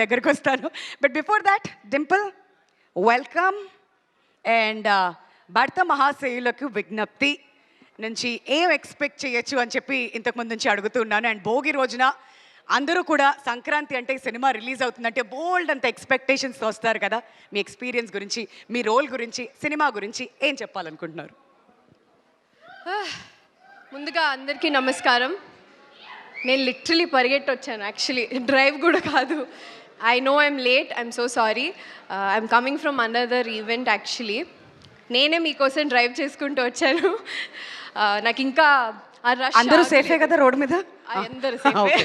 దగ్గరకు వస్తాను. But before that Dimple welcome. And భర్త మహాశయులకు విజ్ఞప్తి నుంచి ఏం ఎక్స్పెక్ట్ చేయొచ్చు అని చెప్పి ఇంతకుముందు నుంచి అడుగుతున్నాను. అండ్ భోగి రోజున అందరూ కూడా సంక్రాంతి అంటే సినిమా రిలీజ్ అవుతుందంటే బోల్డ్ అంత ఎక్స్పెక్టేషన్స్తో వస్తారు కదా. మీ ఎక్స్పీరియన్స్ గురించి, మీ రోల్ గురించి, సినిమా గురించి ఏం చెప్పాలనుకుంటున్నారు? ముందుగా అందరికీ నమస్కారం. నేను లిటరలీ పరిగెట్టి వచ్చాను, యాక్చువల్లీ డ్రైవ్ కూడా కాదు. I know I'm late, I'm so sorry. I'm coming from another event actually. నేనే మీకోసం డ్రైవ్ చేసుకుంటూ వచ్చాను. నాకు ఇంకా అందరూ సేఫే కదా రోడ్ మీద? అందరూ సేఫే.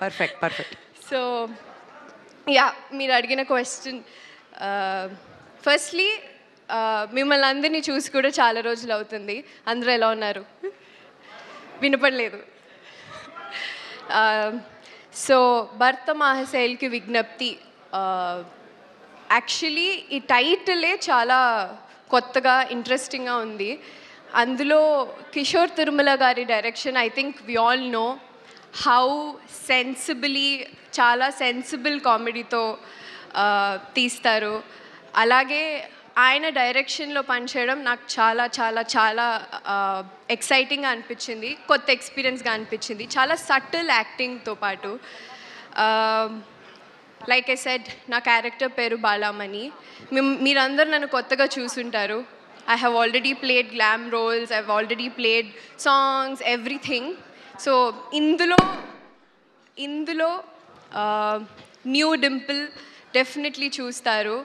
Perfect perfect. సో యా, మీరు అడిగిన క్వశ్చన్, ఫస్ట్లీ మిమ్మల్ని అందరినీ చూసి కూడా చాలా రోజులు అవుతుంది. అందరూ ఎలా ఉన్నారు? వినపడలేదు. సో భర్త మహాశైల్కి విజ్ఞప్తి, యాక్చువల్లీ ఈ టైటిలే చాలా కొత్తగా ఇంట్రెస్టింగ్గా ఉంది. అందులో కిషోర్ తిరుమల గారి direction. I think we all know how sensibly, చాలా సెన్సిబుల్ కామెడీతో తీస్తారు. అలాగే ఆయన డైరెక్షన్లో పనిచేయడం నాకు చాలా చాలా చాలా ఎక్సైటింగ్గా అనిపించింది, కొత్త ఎక్స్పీరియన్స్గా అనిపించింది. చాలా సటిల్ యాక్టింగ్తో పాటు, లైక్ ఐ సెడ్, నా క్యారెక్టర్ పేరు బాలామణి. మీరందరూ నన్ను కొత్తగా చూసుంటారు. I have already played glam roles, I've already played songs, everything. So ఇందులో న్యూ డింపుల్ డెఫినెట్లీ చూస్తారు.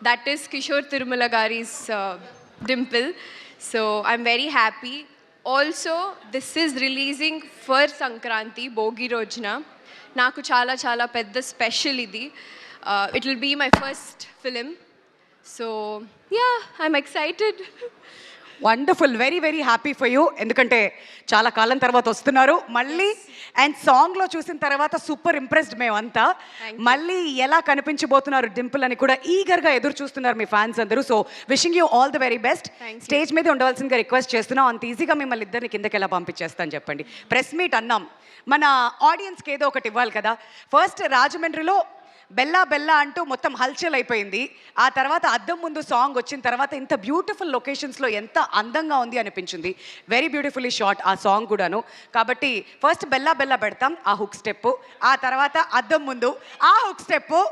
దట్ ఈస్ కిషోర్ తిరుమల గారీస్ Dimple. So I'm very happy. Also this is releasing for Sankranti, Bhogi రోజున. నాకు చాలా చాలా పెద్ద స్పెషల్ ఇది. It will be my first film. So yeah, I'm excited. Wonderful, very very happy for you. ఎందుకంటే చాలా కాలం తర్వాత వస్తున్నారు మళ్ళీ. అండ్ సాంగ్లో చూసిన తర్వాత సూపర్ ఇంప్రెస్డ్ మేమంతా. మళ్ళీ ఎలా కనిపించబోతున్నారు డింపుల్ అని కూడా ఈగర్గా ఎదురు చూస్తున్నారు మీ ఫ్యాన్స్ అందరూ. So wishing you all the very best. Stage మీద ఉండవలసిందిగా రిక్వెస్ట్ చేస్తున్నాం. అంత ఈజీగా మిమ్మల్ని ఇద్దరిని కిందకి ఎలా పంపించేస్తాను చెప్పండి. ప్రెస్ మీట్ అన్నాం, మన ఆడియన్స్కి ఏదో ఒకటి ఇవ్వాలి కదా. ఫస్ట్ రాజమండ్రిలో బెల్లా బెల్లా అంటూ మొత్తం హల్చల్ అయిపోయింది. ఆ తర్వాత అద్దం ముందు సాంగ్ వచ్చిన తర్వాత ఇంత బ్యూటిఫుల్ లొకేషన్స్లో ఎంత అందంగా ఉంది అనిపించింది. వెరీ బ్యూటిఫుల్లీ షాట్ ఆ సాంగ్ కూడాను. కాబట్టి ఫస్ట్ బెల్లా బెల్లా పెడతాం, ఆ హుక్ స్టెప్. ఆ తర్వాత అద్దం ముందు ఆ హుక్ స్టెప్.